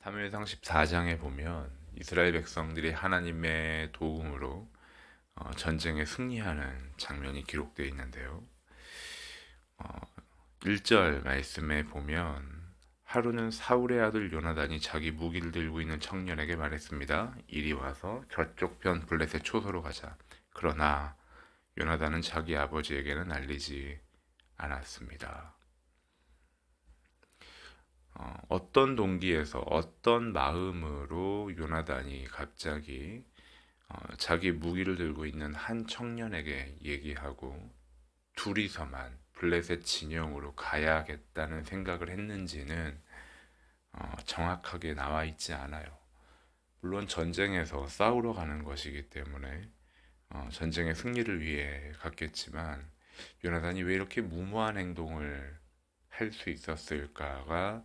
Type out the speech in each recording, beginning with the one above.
사무엘상 14장에 보면 이스라엘 백성들이 하나님의 도움으로 전쟁에 승리하는 장면이 기록되어 있는데요. 어, 1절 말씀에 보면 하루는 사울의 아들 요나단이 자기 무기를 들고 있는 청년에게 말했습니다. 이리 와서 저쪽 편 블레셋 초소로 가자. 그러나 요나단은 자기 아버지에게는 알리지 않았습니다. 어떤 동기에서 어떤 마음으로 요나단이 갑자기 자기 무기를 들고 있는 한 청년에게 얘기하고 둘이서만 블레셋 진영으로 가야겠다는 생각을 했는지는 정확하게 나와 있지 않아요. 물론 전쟁에서 싸우러 가는 것이기 때문에 전쟁의 승리를 위해 갔겠지만 요나단이 왜 이렇게 무모한 행동을 할 수 있었을까가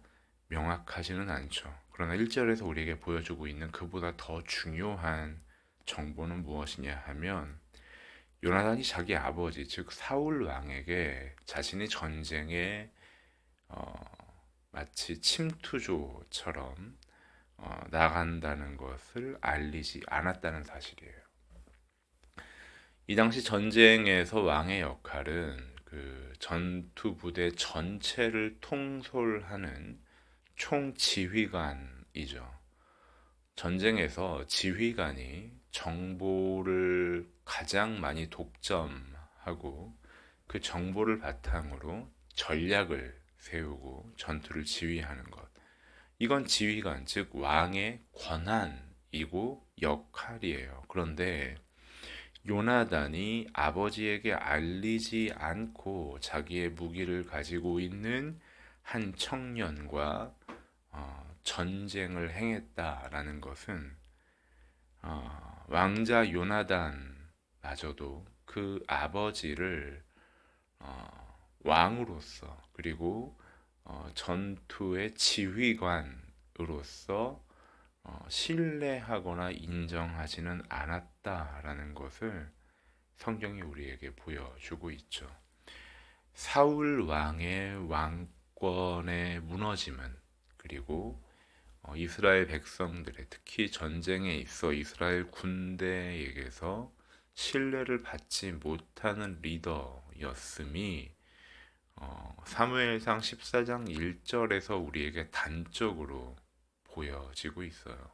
명확하지는 않죠. 그러나 1절에서 우리에게 보여주고 있는 그보다 더 중요한 정보는 무엇이냐 하면 요나단이 자기 아버지 즉 사울 왕에게 자신이 전쟁에 어, 마치 침투조처럼 나간다는 것을 알리지 않았다는 사실이에요. 이 당시 전쟁에서 왕의 역할은 그 전투 부대 전체를 통솔하는 총지휘관이죠. 전쟁에서 지휘관이 정보를 가장 많이 독점하고 그 정보를 바탕으로 전략을 세우고 전투를 지휘하는 것. 이건 지휘관, 즉 왕의 권한이고 역할이에요. 그런데 요나단이 아버지에게 알리지 않고 자기의 무기를 가지고 있는 한 청년과 전쟁을 행했다라는 것은 왕자 요나단마저도 그 아버지를 왕으로서 그리고 전투의 지휘관으로서 신뢰하거나 인정하지는 않았다라는 것을 성경이 우리에게 보여주고 있죠. 사울 왕의 왕권의 무너짐은 그리고 이스라엘 백성들의 특히 전쟁에 있어 이스라엘 군대에게서 신뢰를 받지 못하는 리더였음이 사무엘상 14장 1절에서 우리에게 단적으로 보여지고 있어요.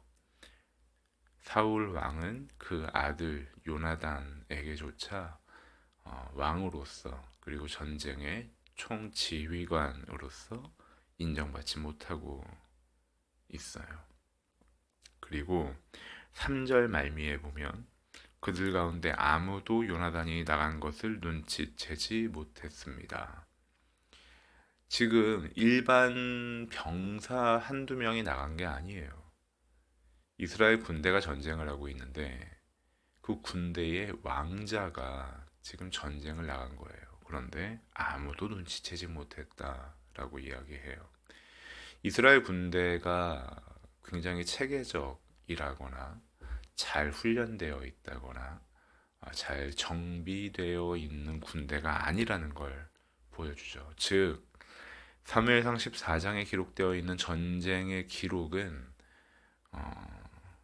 사울 왕은 그 아들 요나단에게조차 왕으로서 그리고 전쟁의 총지휘관으로서 인정받지 못하고 있어요. 그리고 3절 말미에 보면 그들 가운데 아무도 요나단이 나간 것을 눈치채지 못했습니다. 지금 일반 병사 한두 명이 나간 게 아니에요. 이스라엘 군대가 전쟁을 하고 있는데 그 군대의 왕자가 지금 전쟁을 나간 거예요. 그런데 아무도 눈치채지 못했다라고 이야기해요. 이스라엘 군대가 굉장히 체계적이라거나 잘 훈련되어 있다거나 잘 정비되어 있는 군대가 아니라는 걸 보여주죠. 즉 사무엘상 14장에 기록되어 있는 전쟁의 기록은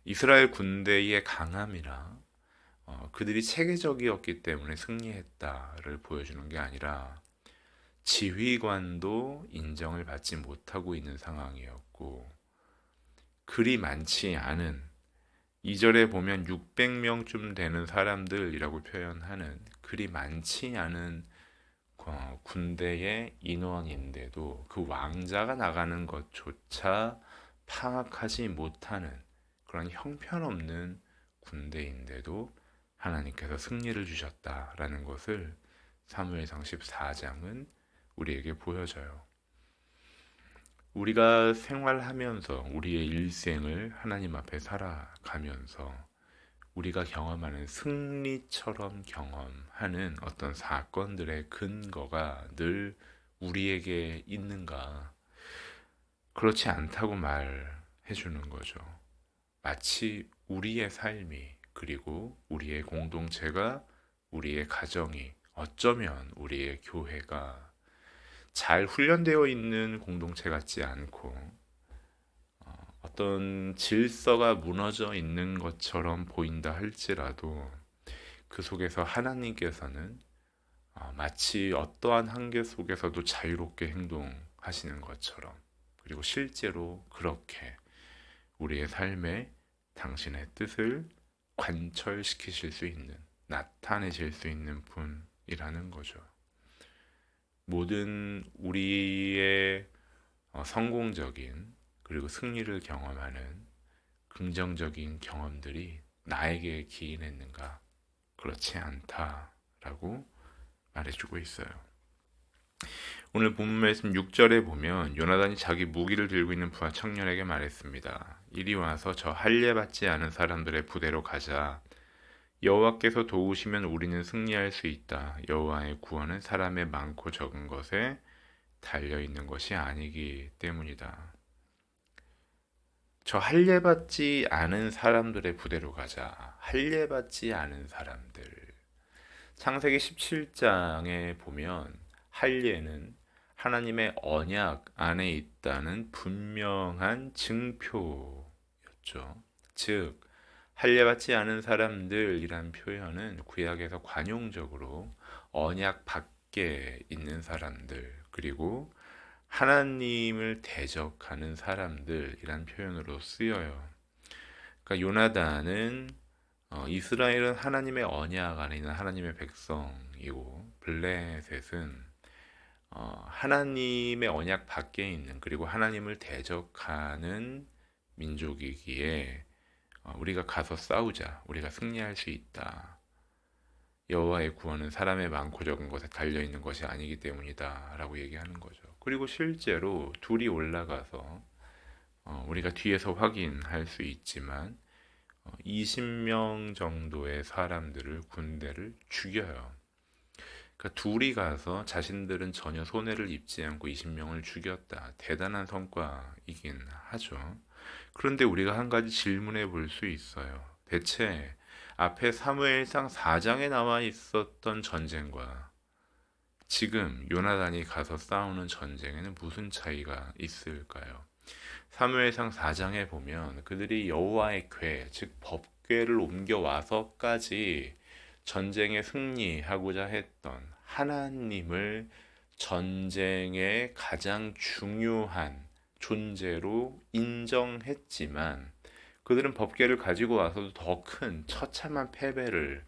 이스라엘 군대의 강함이라 그들이 체계적이었기 때문에 승리했다를 보여주는 게 아니라 지휘관도 인정을 받지 못하고 있는 상황이었고 그리 많지 않은 2절에 보면 600명쯤 되는 사람들이라고 표현하는 그리 많지 않은 군대의 인원인데도 그 왕자가 나가는 것조차 파악하지 못하는 그런 형편없는 군대인데도 하나님께서 승리를 주셨다라는 것을 사무엘상 14장은 우리에게 보여줘요. 우리가 생활하면서 우리의 일생을 하나님 앞에 살아가면서 우리가 경험하는 승리처럼 경험하는 어떤 사건들의 근거가 늘 우리에게 있는가? 그렇지 않다고 말해 주는 거죠. 마치 우리의 삶이 그리고 우리의 공동체가 우리의 가정이 어쩌면 우리의 교회가 잘 훈련되어 있는 공동체 같지 않고 어떤 질서가 무너져 있는 것처럼 보인다 할지라도 그 속에서 하나님께서는 마치 어떠한 한계 속에서도 자유롭게 행동하시는 것처럼, 그리고 실제로 그렇게 우리의 삶에 당신의 뜻을 관철시키실 수 있는, 나타내실 수 있는 분이라는 거죠. 모든 우리의 성공적인 그리고 승리를 경험하는 긍정적인 경험들이 나에게 기인했는가? 그렇지 않다라고 말해주고 있어요. 오늘 본문 말씀 6절에 보면 요나단이 자기 무기를 들고 있는 부하 청년에게 말했습니다. 이리 와서 저 할례 받지 않은 사람들의 부대로 가자. 여호와께서 도우시면 우리는 승리할 수 있다. 여호와의 구원은 사람의 많고 적은 것에 달려 있는 것이 아니기 때문이다. 저 할례 받지 않은 사람들의 부대로 가자. 할례 받지 않은 사람들. 창세기 17장에 보면 할례는 하나님의 언약 안에 있다는 분명한 증표였죠. 즉 할례 받지 않은 사람들이란 표현은 구약에서 관용적으로 언약 밖에 있는 사람들, 그리고 하나님을 대적하는 사람들이란 표현으로 쓰여요. 그러니까 요나단은 이스라엘은 하나님의 언약 안에 있는 하나님의 백성이고, 블레셋은 하나님의 언약 밖에 있는, 그리고 하나님을 대적하는 민족이기에 우리가 가서 싸우자, 우리가 승리할 수 있다. 여호와의 구원은 사람의 많고 적은 것에 달려 있는 것이 아니기 때문이다 라고 얘기하는 거죠. 그리고 실제로 둘이 올라가서 우리가 뒤에서 확인할 수 있지만 20명 정도의 사람들을, 군대를 죽여요. 그러니까 둘이 가서 자신들은 전혀 손해를 입지 않고 20명을 죽였다. 대단한 성과이긴 하죠. 그런데 우리가 한 가지 질문해 볼 수 있어요. 대체 앞에 사무엘상 4장에 나와 있었던 전쟁과 지금 요나단이 가서 싸우는 전쟁에는 무슨 차이가 있을까요? 사무엘상 4장에 보면 그들이 여호와의 궤, 즉 법궤를 옮겨와서까지 전쟁에 승리하고자 했던 하나님을 전쟁의 가장 중요한 존재로 인정했지만 그들은 법궤를 가지고 와서도 더 큰 처참한 패배를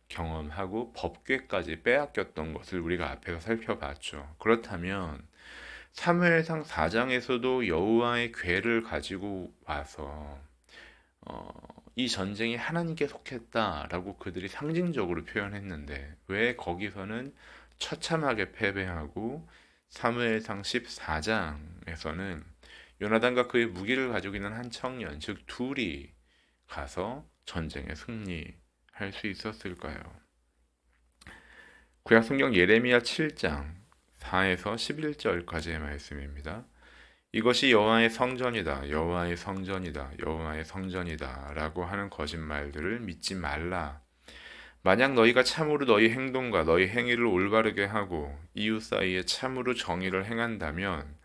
경험하고 법궤까지 빼앗겼던 것을 우리가 앞에서 살펴봤죠. 그렇다면 사무엘상 4장에서도 여호와의 궤를 가지고 와서 이 전쟁이 하나님께 속했다라고 그들이 상징적으로 표현했는데 왜 거기서는 처참하게 패배하고 사무엘상 14장에서는 요나단과 그의 무기를 가지고 있는 한 청년, 즉 둘이 가서 전쟁에 승리할 수 있었을까요? 구약 성경 예레미야 7장 4에서 11절까지의 말씀입니다. 이것이 여호와의 성전이다, 여호와의 성전이다, 여호와의 성전이다 라고 하는 거짓말들을 믿지 말라. 만약 너희가 참으로 너희 행동과 너희 행위를 올바르게 하고 이웃 사이에 참으로 정의를 행한다면,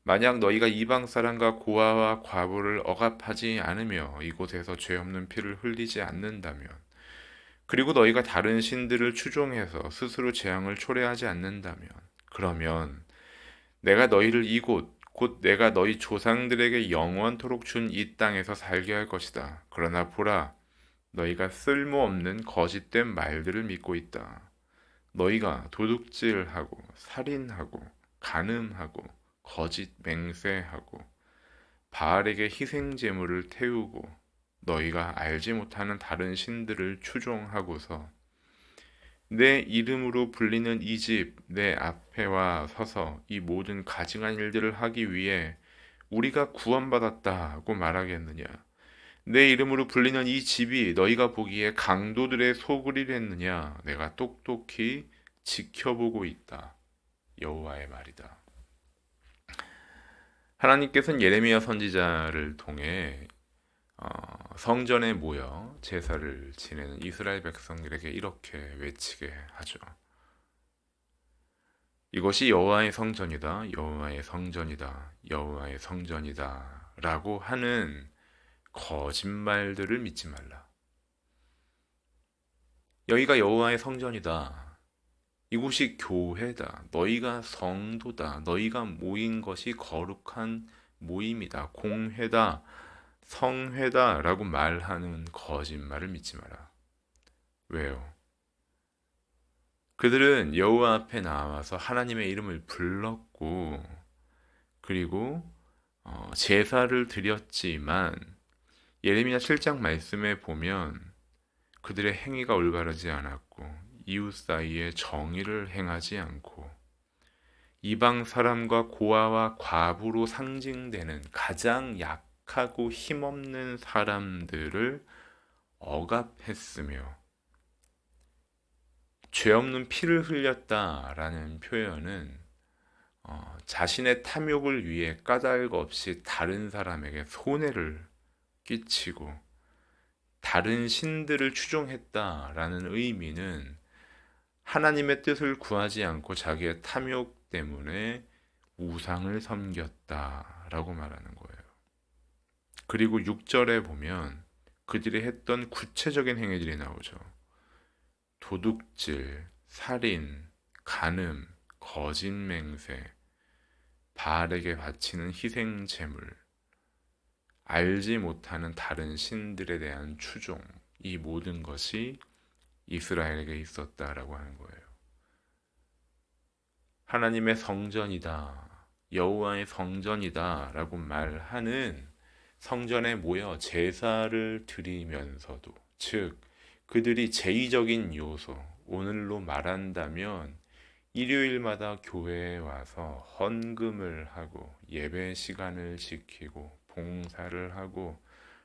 만약 너희가 이방 사람과 고아와 과부를 억압하지 않으며 이곳에서 죄 없는 피를 흘리지 않는다면, 그리고 너희가 다른 신들을 추종해서 스스로 재앙을 초래하지 않는다면, 그러면 내가 너희를 이곳 곧 내가 너희 조상들에게 영원토록 준 이 땅에서 살게 할 것이다. 그러나 보라, 너희가 쓸모없는 거짓된 말들을 믿고 있다. 너희가 도둑질하고 살인하고 간음하고 거짓 맹세하고 바알에게 희생 제물을 태우고 너희가 알지 못하는 다른 신들을 추종하고서 내 이름으로 불리는 이 집 내 앞에와 서서 이 모든 가증한 일들을 하기 위해 우리가 구원받았다고 말하겠느냐? 내 이름으로 불리는 이 집이 너희가 보기에 강도들의 소굴이랬느냐? 내가 똑똑히 지켜보고 있다. 여호와의 말이다. 하나님께서는 예레미야 선지자를 통해 성전에 모여 제사를 지내는 이스라엘 백성들에게 이렇게 외치게 하죠. 이것이 여호와의 성전이다, 여호와의 성전이다, 여호와의 성전이다 라고 하는 거짓말들을 믿지 말라. 여기가 여호와의 성전이다. 이곳이 교회다. 너희가 성도다. 너희가 모인 것이 거룩한 모임이다. 공회다. 성회다. 라고 말하는 거짓말을 믿지 마라. 왜요? 그들은 여호와 앞에 나와서 하나님의 이름을 불렀고 그리고 제사를 드렸지만 예레미야 7장 말씀에 보면 그들의 행위가 올바르지 않았고 이웃 사이에 정의를 행하지 않고 이방 사람과 고아와 과부로 상징되는 가장 약하고 힘없는 사람들을 억압했으며 죄 없는 피를 흘렸다라는 표현은 자신의 탐욕을 위해 까닭 없이 다른 사람에게 손해를 끼치고 다른 신들을 추종했다라는 의미는 하나님의 뜻을 구하지 않고 자기의 탐욕 때문에 우상을 섬겼다라고 말하는 거예요. 그리고 6절에 보면 그들이 했던 구체적인 행위들이 나오죠. 도둑질, 살인, 간음, 거짓 맹세, 바알에게 바치는 희생 제물, 알지 못하는 다른 신들에 대한 추종, 이 모든 것이 이스라엘에게 있었다라고 하는 거예요. 하나님의 성전이다, 여호와의 성전이다라고 말하는 성전에 모여 제사를 드리면서도, 즉 그들이 제의적인 요소, 오늘로 말한다면 일요일마다 교회에 와서 헌금을 하고 예배 시간을 지키고 봉사를 하고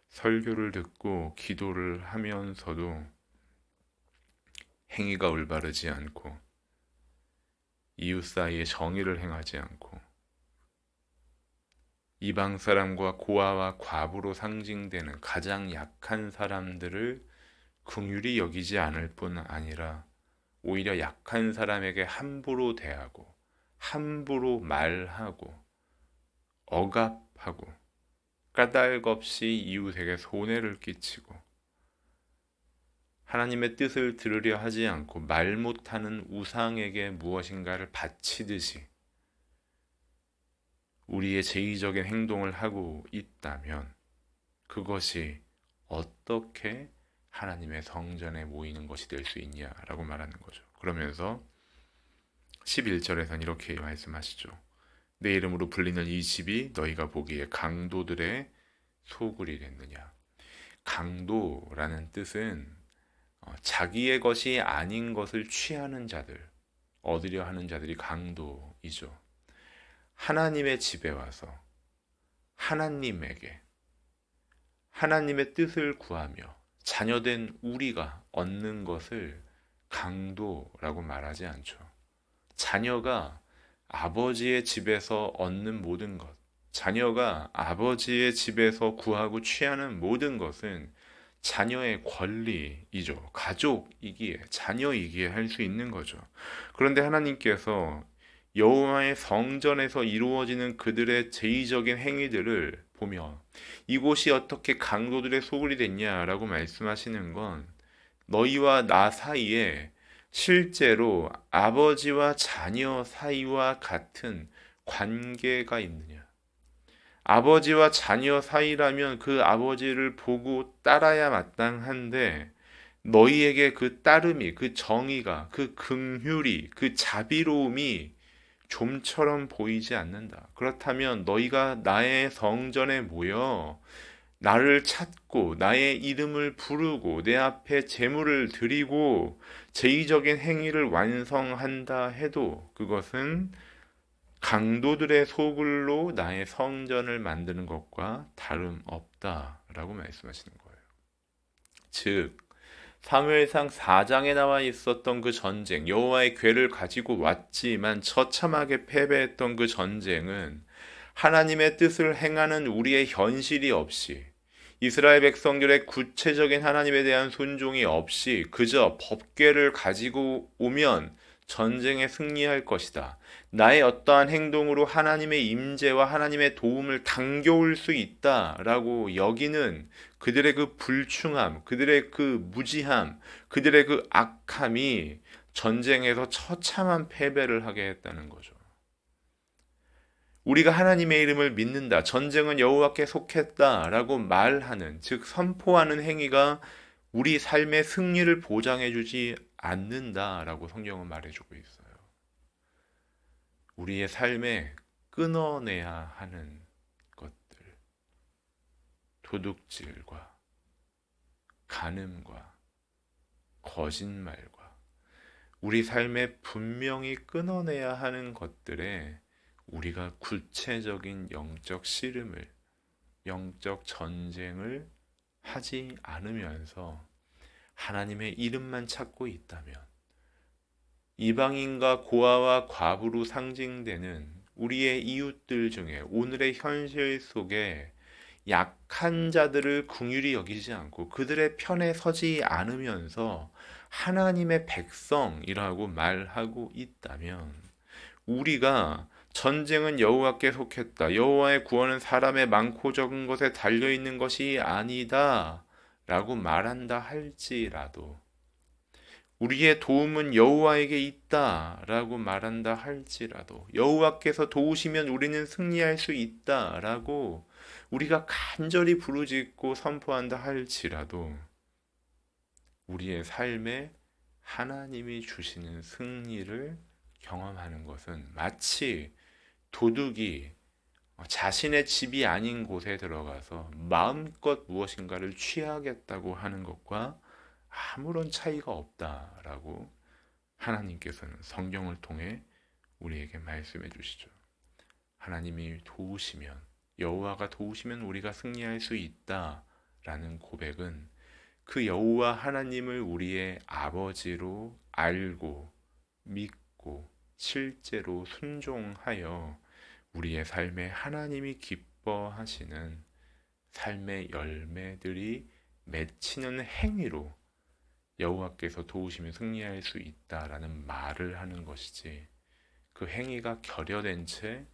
설교를 듣고 기도를 하면서도 행위가 올바르지 않고 이웃 사이에 정의를 행하지 않고 이방 사람과 고아와 과부로 상징되는 가장 약한 사람들을 긍휼히 여기지 않을 뿐 아니라 오히려 약한 사람에게 함부로 대하고 함부로 말하고 억압하고 까닭 없이 이웃에게 손해를 끼치고 하나님의 뜻을 들으려 하지 않고 말 못하는 우상에게 무엇인가를 바치듯이 우리의 제의적인 행동을 하고 있다면 그것이 어떻게 하나님의 성전에 모이는 것이 될 수 있냐라고 말하는 거죠. 그러면서 11절에서는 이렇게 말씀하시죠. 내 이름으로 불리는 이 집이 너희가 보기에 강도들의 소굴이랬느냐. 강도라는 뜻은 자기의 것이 아닌 것을 취하는 자들, 얻으려 하는 자들이 강도이죠. 하나님의 집에 와서 하나님에게 하나님의 뜻을 구하며 자녀된 우리가 얻는 것을 강도라고 말하지 않죠. 자녀가 아버지의 집에서 얻는 모든 것, 자녀가 아버지의 집에서 구하고 취하는 모든 것은 자녀의 권리이죠. 가족이기에, 자녀이기에 할 수 있는 거죠. 그런데 하나님께서 여호와의 성전에서 이루어지는 그들의 제의적인 행위들을 보며 이곳이 어떻게 강도들의 소굴이 됐냐라고 말씀하시는 건 너희와 나 사이에 실제로 아버지와 자녀 사이와 같은 관계가 있느냐. 아버지와 자녀 사이라면 그 아버지를 보고 따라야 마땅한데 너희에게 그 따름이, 그 정의가, 그 긍휼이, 그 자비로움이 좀처럼 보이지 않는다. 그렇다면 너희가 나의 성전에 모여 나를 찾고 나의 이름을 부르고 내 앞에 제물을 드리고 제의적인 행위를 완성한다 해도 그것은 강도들의 소굴로 나의 성전을 만드는 것과 다름없다라고 말씀하시는 거예요. 즉 사무엘상 4장에 나와 있었던 그 전쟁, 여호와의 궤를 가지고 왔지만 처참하게 패배했던 그 전쟁은 하나님의 뜻을 행하는 우리의 현실이 없이 이스라엘 백성들의 구체적인 하나님에 대한 순종이 없이 그저 법궤를 가지고 오면 전쟁에 승리할 것이다. 나의 어떠한 행동으로 하나님의 임재와 하나님의 도움을 당겨올 수 있다라고 여기는 그들의 그 불충함, 그들의 그 무지함, 그들의 그 악함이 전쟁에서 처참한 패배를 하게 했다는 거죠. 우리가 하나님의 이름을 믿는다. 전쟁은 여호와께 속했다라고 말하는, 즉 선포하는 행위가 우리 삶의 승리를 보장해 주지 않는다라고 성경은 말해주고 있어요. 우리의 삶에 끊어내야 하는 것들, 도둑질과 간음과 거짓말과 우리 삶에 분명히 끊어내야 하는 것들에 우리가 구체적인 영적 씨름을, 영적 전쟁을 하지 않으면서 하나님의 이름만 찾고 있다면, 이방인과 고아와 과부로 상징되는 우리의 이웃들 중에 오늘의 현실 속에 약한 자들을 긍휼히 여기지 않고 그들의 편에 서지 않으면서 하나님의 백성이라고 말하고 있다면, 우리가 전쟁은 여호와께 속했다, 여호와의 구원은 사람의 많고 적은 것에 달려 있는 것이 아니다 라고 말한다 할지라도, 우리의 도움은 여호와에게 있다 라고 말한다 할지라도, 여호와께서 도우시면 우리는 승리할 수 있다 라고 우리가 간절히 부르짖고 선포한다 할지라도, 우리의 삶에 하나님이 주시는 승리를 경험하는 것은 마치 도둑이 자신의 집이 아닌 곳에 들어가서 마음껏 무엇인가를 취하겠다고 하는 것과 아무런 차이가 없다라고 하나님께서는 성경을 통해 우리에게 말씀해 주시죠. 하나님이 도우시면, 여호와가 도우시면 우리가 승리할 수 있다라는 고백은 그 여호와 하나님을 우리의 아버지로 알고 믿고 실제로 순종하여 우리의 삶에 하나님이 기뻐하시는 삶의 열매들이 맺히는 행위로 여호와께서 도우시면 승리할 수 있다라는 말을 하는 것이지, 그 행위가 결여된 채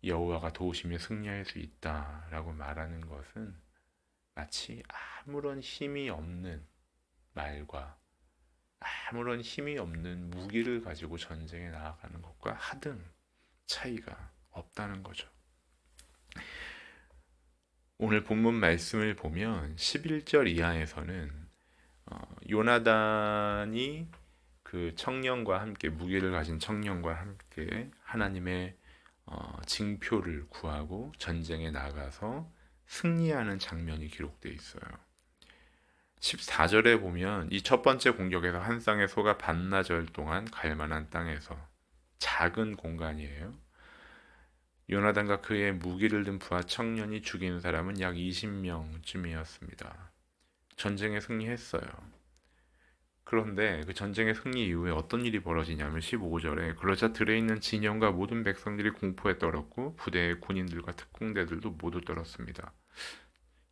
여호와가 도우시면 승리할 수 있다라고 말하는 것은 마치 아무런 힘이 없는 말과 아무런 힘이 없는 무기를 가지고 전쟁에 나아가는 것과 하등 차이가 없다는 거죠. 오늘 본문 말씀을 보면 11절 이하에서는 요나단이 그 청년과 함께, 무기를 가진 청년과 함께 하나님의 징표를 구하고 전쟁에 나가서 승리하는 장면이 기록되어 있어요. 14절에 보면 이 첫 번째 공격에서 한 쌍의 소가 반나절 동안 갈 만한 땅에서, 작은 공간이에요. 요나단과 그의 무기를 든 부하 청년이 죽인 사람은 약 20명쯤이었습니다. 전쟁에 승리했어요. 그런데 그 전쟁의 승리 이후에 어떤 일이 벌어지냐면 15절에 그러자 들에 있는 진영과 모든 백성들이 공포에 떨었고 부대의 군인들과 특공대들도 모두 떨었습니다.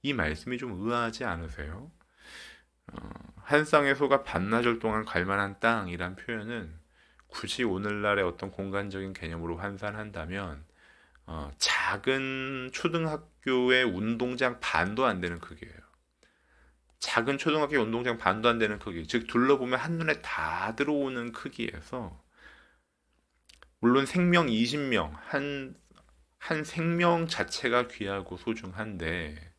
이 말씀이 좀 의아하지 않으세요? 한 쌍의 소가 반나절 동안 갈 만한 땅이란 표현은 굳이 오늘날의 어떤 공간적인 개념으로 환산한다면 작은 초등학교의 운동장 반도 안 되는 크기예요. 작은 초등학교 운동장 반도 안 되는 크기, 즉 둘러보면 한눈에 다 들어오는 크기에서, 물론 생명 20명, 한 생명 자체가 귀하고 소중한데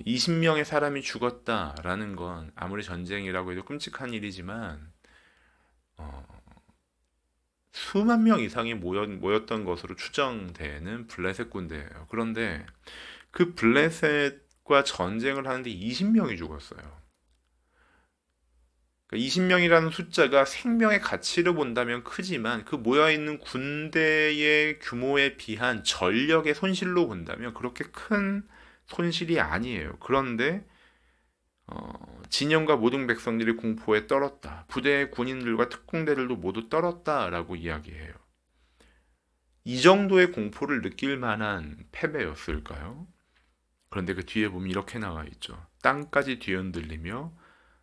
20명의 사람이 죽었다라는 건 아무리 전쟁이라고 해도 끔찍한 일이지만 수만 명 이상이 모였던 것으로 추정되는 블레셋 군대예요. 그런데 그 블레셋과 전쟁을 하는데 20명이 죽었어요. 그러니까 20명이라는 숫자가 생명의 가치를 본다면 크지만 그 모여있는 군대의 규모에 비한 전력의 손실로 본다면 그렇게 큰 손실이 아니에요. 그런데 진영과 모든 백성들이 공포에 떨었다, 부대의 군인들과 특공대들도 모두 떨었다라고 이야기해요. 이 정도의 공포를 느낄 만한 패배였을까요? 그런데 그 뒤에 보면 이렇게 나와 있죠. 땅까지 뒤흔들리며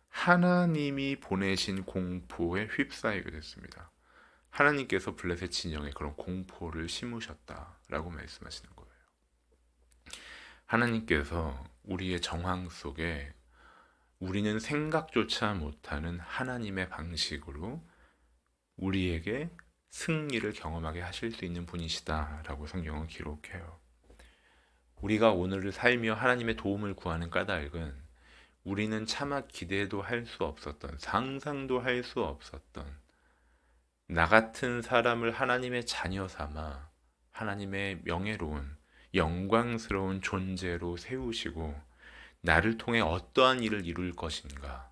하나님이 보내신 공포에 휩싸이게 됐습니다. 하나님께서 블레셋 진영에 그런 공포를 심으셨다라고 말씀하시는 거예요. 하나님께서 우리의 정황 속에 우리는 생각조차 못하는 하나님의 방식으로 우리에게 승리를 경험하게 하실 수 있는 분이시다라고 성경은 기록해요. 우리가 오늘을 살며 하나님의 도움을 구하는 까닭은 우리는 차마 기대도 할 수 없었던, 상상도 할 수 없었던 나 같은 사람을 하나님의 자녀 삼아 하나님의 명예로운 영광스러운 존재로 세우시고 나를 통해 어떠한 일을 이룰 것인가,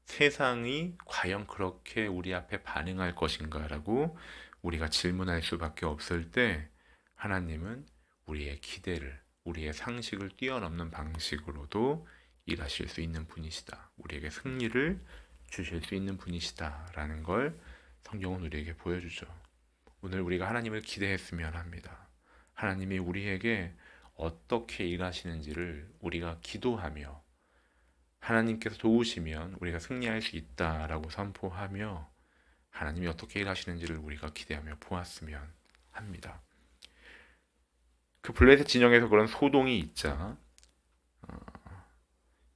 세상이 과연 그렇게 우리 앞에 반응할 것인가 라고 우리가 질문할 수밖에 없을 때 하나님은 우리의 기대를, 우리의 상식을 뛰어넘는 방식으로도 일하실 수 있는 분이시다, 우리에게 승리를 주실 수 있는 분이시다 라는 걸 성경은 우리에게 보여주죠. 오늘 우리가 하나님을 기대했으면 합니다. 하나님이 우리에게 어떻게 일하시는지를 우리가 기도하며 하나님께서 도우시면 우리가 승리할 수 있다라고 선포하며 하나님이 어떻게 일하시는지를 우리가 기대하며 보았으면 합니다. 그 블레셋 진영에서 그런 소동이 있자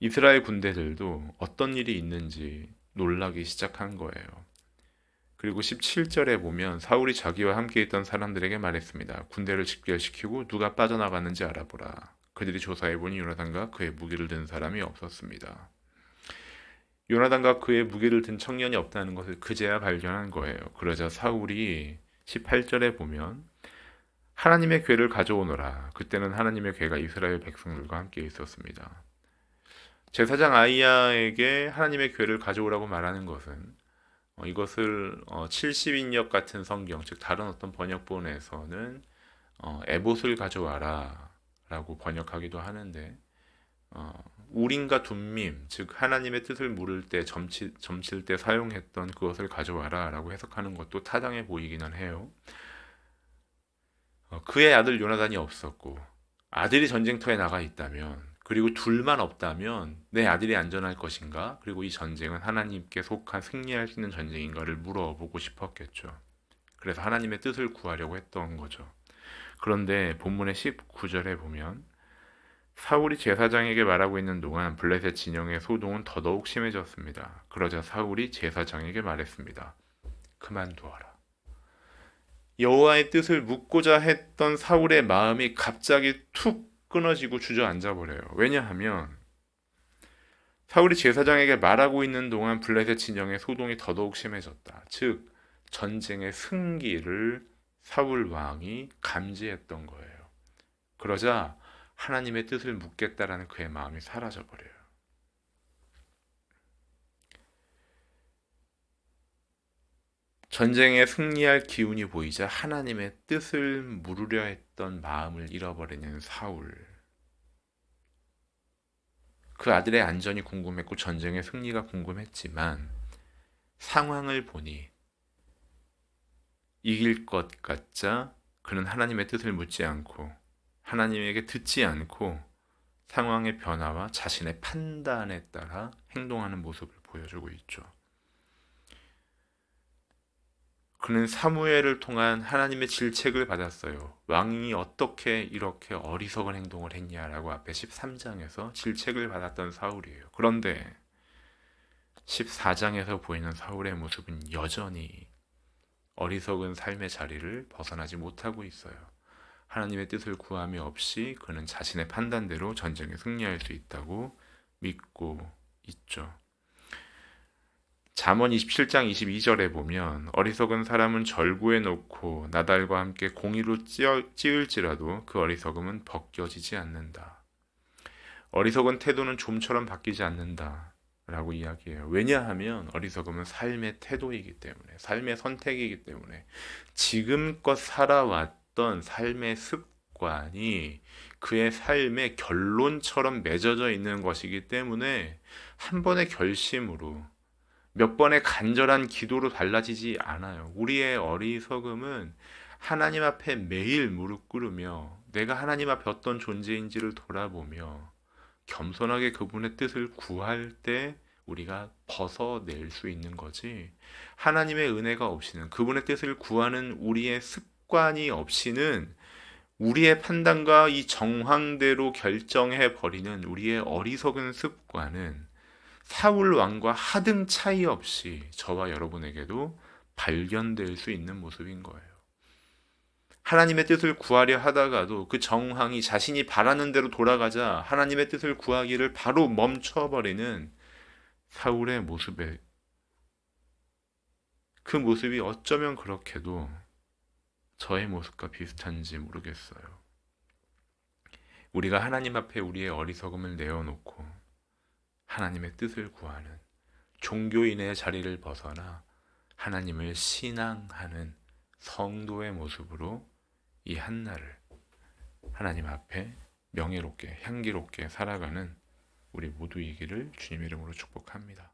이스라엘 군대들도 어떤 일이 있는지 놀라기 시작한 거예요. 그리고 17절에 보면 사울이 자기와 함께 있던 사람들에게 말했습니다. 군대를 집결시키고 누가 빠져나갔는지 알아보라. 그들이 조사해보니 요나단과 그의 무기를 든 사람이 없었습니다. 요나단과 그의 무기를 든 청년이 없다는 것을 그제야 발견한 거예요. 그러자 사울이 18절에 보면 하나님의 궤를 가져오너라. 그때는 하나님의 궤가 이스라엘 백성들과 함께 있었습니다. 제사장 아이야에게 하나님의 궤를 가져오라고 말하는 것은 이것을 70인역 같은 성경, 즉 다른 어떤 번역본에서는 에봇을 가져와라 라고 번역하기도 하는데 우림과 둠밈, 즉 하나님의 뜻을 물을 때 점칠 때 사용했던 그것을 가져와라 라고 해석하는 것도 타당해 보이기는 해요. 그의 아들 요나단이 없었고 아들이 전쟁터에 나가 있다면, 그리고 둘만 없다면 내 아들이 안전할 것인가? 그리고 이 전쟁은 하나님께 속한 승리할 수 있는 전쟁인가를 물어보고 싶었겠죠. 그래서 하나님의 뜻을 구하려고 했던 거죠. 그런데 본문의 19절에 보면 사울이 제사장에게 말하고 있는 동안 블레셋 진영의 소동은 더더욱 심해졌습니다. 그러자 사울이 제사장에게 말했습니다. 그만두어라. 여호와의 뜻을 묻고자 했던 사울의 마음이 갑자기 툭 끊어지고 주저앉아 버려요. 왜냐하면 사울이 제사장에게 말하고 있는 동안 블레셋 진영의 소동이 더더욱 심해졌다. 즉 전쟁의 승기를 사울 왕이 감지했던 거예요. 그러자 하나님의 뜻을 묻겠다라는 그의 마음이 사라져 버려요. 전쟁에 승리할 기운이 보이자 하나님의 뜻을 물으려 했던 마음을 잃어버리는 사울. 그 아들의 안전이 궁금했고 전쟁의 승리가 궁금했지만 상황을 보니 이길 것 같자 그는 하나님의 뜻을 묻지 않고 하나님에게 듣지 않고 상황의 변화와 자신의 판단에 따라 행동하는 모습을 보여주고 있죠. 그는 사무엘을 통한 하나님의 질책을 받았어요. 왕이 어떻게 이렇게 어리석은 행동을 했냐라고 앞에 13장에서 질책을 받았던 사울이에요. 그런데 14장에서 보이는 사울의 모습은 여전히 어리석은 삶의 자리를 벗어나지 못하고 있어요. 하나님의 뜻을 구함이 없이 그는 자신의 판단대로 전쟁에 승리할 수 있다고 믿고 있죠. 잠언 27장 22절에 보면 어리석은 사람은 절구에 놓고 나달과 함께 공의로 찌을지라도 그 어리석음은 벗겨지지 않는다. 어리석은 태도는 좀처럼 바뀌지 않는다 라고 이야기해요. 왜냐하면 어리석음은 삶의 태도이기 때문에, 삶의 선택이기 때문에 지금껏 살아왔던 삶의 습관이 그의 삶의 결론처럼 맺어져 있는 것이기 때문에 한 번의 결심으로 몇 번의 간절한 기도로 달라지지 않아요. 우리의 어리석음은 하나님 앞에 매일 무릎 꿇으며 내가 하나님 앞에 어떤 존재인지를 돌아보며 겸손하게 그분의 뜻을 구할 때 우리가 벗어낼 수 있는 거지. 하나님의 은혜가 없이는, 그분의 뜻을 구하는 우리의 습관이 없이는, 우리의 판단과 이 정황대로 결정해 버리는 우리의 어리석은 습관은 사울 왕과 하등 차이 없이 저와 여러분에게도 발견될 수 있는 모습인 거예요. 하나님의 뜻을 구하려 하다가도 그 정황이 자신이 바라는 대로 돌아가자 하나님의 뜻을 구하기를 바로 멈춰버리는 사울의 모습에, 그 모습이 어쩌면 그렇게도 저의 모습과 비슷한지 모르겠어요. 우리가 하나님 앞에 우리의 어리석음을 내어놓고 하나님의 뜻을 구하는 종교인의 자리를 벗어나 하나님을 신앙하는 성도의 모습으로 이 한날을 하나님 앞에 명예롭게 향기롭게 살아가는 우리 모두이기를 주님의 이름으로 축복합니다.